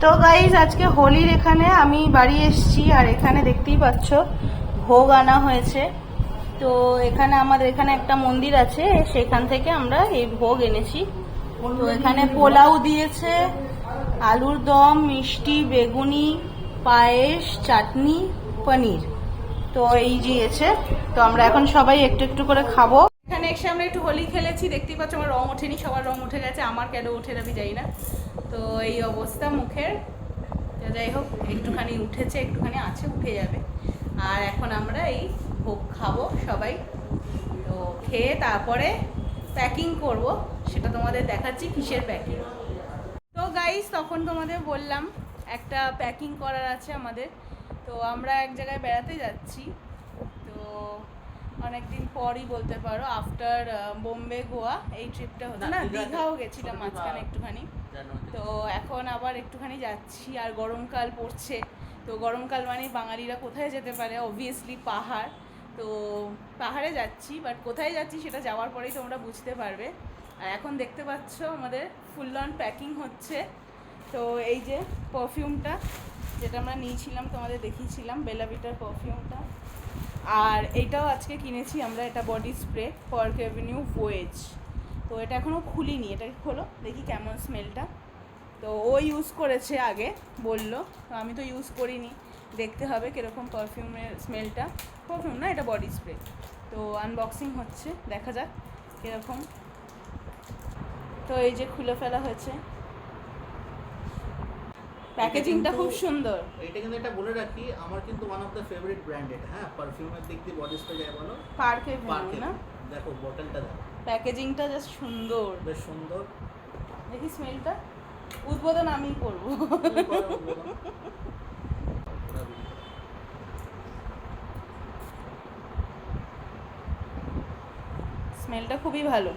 তো গাইজ আজকে হোলির এখানে আমি বাড়ি এসেছি, আর এখানে দেখতেই পাচ্ছ ভোগ আনা হয়েছে। তো এখানে আমাদের এখানে একটা মন্দির আছে, সেখান থেকে আমরা এই ভোগ এনেছি। তো এখানে পোলাও দিয়েছে, আলুর দম, মিষ্টি, বেগুনি, পায়েস, চাটনি, পনির। তো এই দিয়েছে। তো আমরা এখন সবাই একটু একটু করে খাবো। এখানে এসে আমরা একটু হোলি খেলেছি, দেখতেই পাচ্ছ আমার রং ওঠেনি, সবার রং উঠে গেছে, আমার কেন ওঠে আমি জানি না। তো এই অবস্থা মুখের। যাই হোক, একটুখানি উঠেছে, একটুখানি আছে, উঠে যাবে। আর এখন আমরা এই ভোগ খাবো সবাই। তো খেয়ে তারপরে প্যাকিং করব, সেটা তোমাদের দেখাচ্ছি কিসের প্যাকিং। তো গাইস, তখন তোমাদের বললাম একটা প্যাকিং করার আছে আমাদের। তো আমরা এক জায়গায় বেড়াতে যাচ্ছি। তো অনেকদিন পরই বলতে পারো, আফটার বোম্বে গোয়া এই ট্রিপটা হচ্ছে না, দীঘাও গেছিলাম মাঝখানে একটুখানি। তো এখন আবার একটুখানি যাচ্ছি, আর গরমকাল পড়ছে। তো গরমকাল মানে বাঙালিরা কোথায় যেতে পারে, অবভিয়াসলি পাহাড়। তো পাহাড়ে যাচ্ছি, বাট কোথায় যাচ্ছি সেটা যাওয়ার পরেই তোমরা বুঝতে পারবে। আর এখন দেখতে পাচ্ছ আমাদের ফুল অন প্যাকিং হচ্ছে। তো এই যে পারফিউমটা যেটা আমরা নিয়েছিলাম, তোমাদের দেখিয়েছিলাম, বেলা ভিটার পারফিউমটা। আর এইটাও আজকে কিনেছি আমরা, এটা body spray park avenue voice. তো এটা এখনও খুলিনি, এটা খোলো দেখি কেমন স্মেলটা। তো ও ইউজ করেছে আগে, বললো, তো আমি তো ইউজ করিনি, দেখতে হবে কীরকম পারফিউমের স্মেলটা। পারফিউম না, এটা বডি স্প্রে। তো আনবক্সিং হচ্ছে, দেখা যাক কীরকম। তো এই যে খুলে ফেলা হয়েছে, প্যাকেজিংটা খুব সুন্দর। এটা কিন্তু এটা বলে রাখি, আমার কিন্তু one of the favourite brand এটা। হ্যাঁ, পারফিউমের দিক দিয়ে বডি স্প্রে যাই বলো, পার্ক অ্যাভিনিউ না? দেখো বটলটা দেখো, প্যাকেজিংটা জাস্ট সুন্দর, বেশ সুন্দর। দেখি স্মেলটা। উদ্বোধন আমি করব। স্মেলটা খুবই ভালো।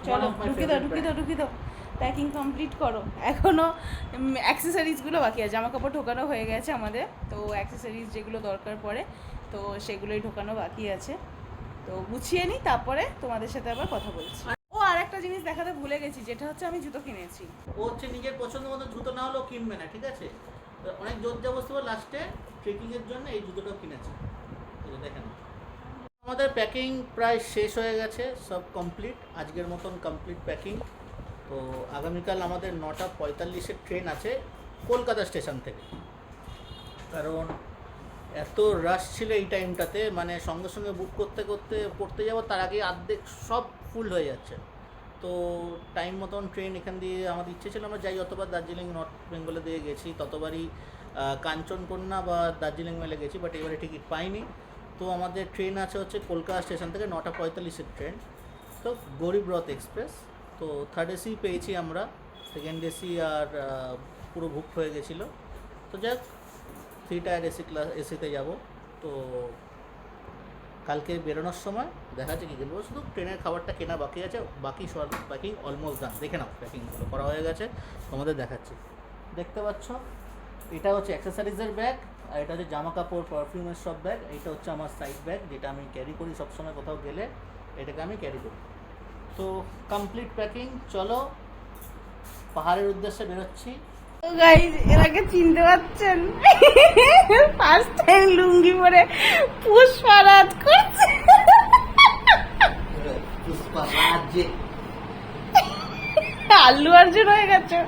চলো ঢুকি দাও প্যাকিং কমপ্লিট করো। এখনো অ্যাক্সেসরিজগুলো বাকি আছে, জামা কাপড় ঢোকানো হয়ে গেছে আমাদের। তো অ্যাক্সেসরিজ যেগুলো দরকার পড়ে, তো সেগুলোই ঢোকানো বাকি আছে। তো গুছিয়ে নিই, তারপরে তোমাদের সাথে আবার কথা বলছি। ও আর একটা জিনিস দেখাতে ভুলে গেছি, যেটা হচ্ছে আমি জুতো কিনেছি। ও হচ্ছে নিজের পছন্দ মতো জুতো না হলেও কিনবে না, ঠিক আছে? অনেক জোর জবরদস্তি লাস্টে ট্রেকিংয়ের জন্য এই জুতোটাও কিনেছে। দেখেন, আমাদের প্যাকিং প্রায় শেষ হয়ে গেছে, সব কমপ্লিট, আজকের মতন কমপ্লিট প্যাকিং। তো আগামীকাল আমাদের 9:45-এর ট্রেন আছে কলকাতা স্টেশন থেকে। কারণ এত রাশ ছিল এই টাইমটাতে, মানে সঙ্গে সঙ্গে বুক করতে করতে পড়তে যাবো, তার আগে অর্ধেক সব ফুল হয়ে যাচ্ছে। তো টাইম মতন ট্রেন এখান দিয়ে আমাদের ইচ্ছে ছিল আমরা যাই, যতবার দার্জিলিং নর্থ বেঙ্গলে দিয়ে গেছি, ততবারই কাঞ্চনকন্যা বা দার্জিলিং মেলে গেছি, বাট এবারে টিকিট পাইনি। তো আমাদের ট্রেন আছে হচ্ছে কলকাতা স্টেশন থেকে 9:45-এর ট্রেন, তো গরিব রথ এক্সপ্রেস। তো থার্ড এসি পেয়েছি আমরা, সেকেন্ড এসি আর পুরো বুকড হয়ে গেছিলো। তো যাক, 3 টায়ার এসিতে যাব। তো কালকে বেরোনোর সময় দেখা যাচ্ছে কী কিনবো, শুধু ট্রেনের খাবারটা কেনা বাকি আছে, বাকি সব প্যাকিং অলমোস্ট ডান। দেখে নাও, প্যাকিংগুলো করা হয়ে গেছে, তোমাদের দেখাচ্ছি। দেখতে পাচ্ছ, এটা হচ্ছে অ্যাক্সেসরিজের ব্যাগ, আর এটা হচ্ছে জামা কাপড় পারফিউমের সব ব্যাগ। এইটা হচ্ছে আমার সাইড ব্যাগ, যেটা আমি ক্যারি করি সবসময়, কোথাও গেলে এটাকে আমি ক্যারি করি। তো কমপ্লিট প্যাকিং, চলো পাহাড়ের উদ্দেশ্যে বেরোচ্ছি। তো গাইস, এর আগে চিনতে পারছেন, ফার্স্ট টাইম লুঙ্গি পরে পুষ্পারাজ করছে। আল্লু অর্জুন হয়ে গেছে।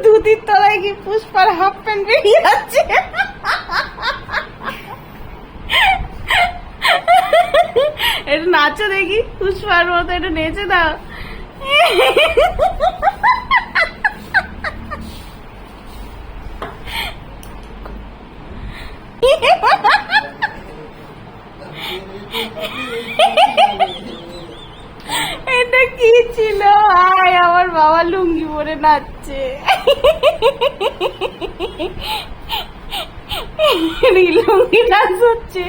দুদির তলায় কি পুষ্পার হাফ প্যান্ট বেরিয়ে যাচ্ছে। এটা নাচো দেখি, পুষ্পার মতো এটা নেচে দাও। এটা কি ছিল ভাই, আমার বাবা লুঙ্গি পরে নাচছে। লুঙ্গি নাচ হচ্ছে।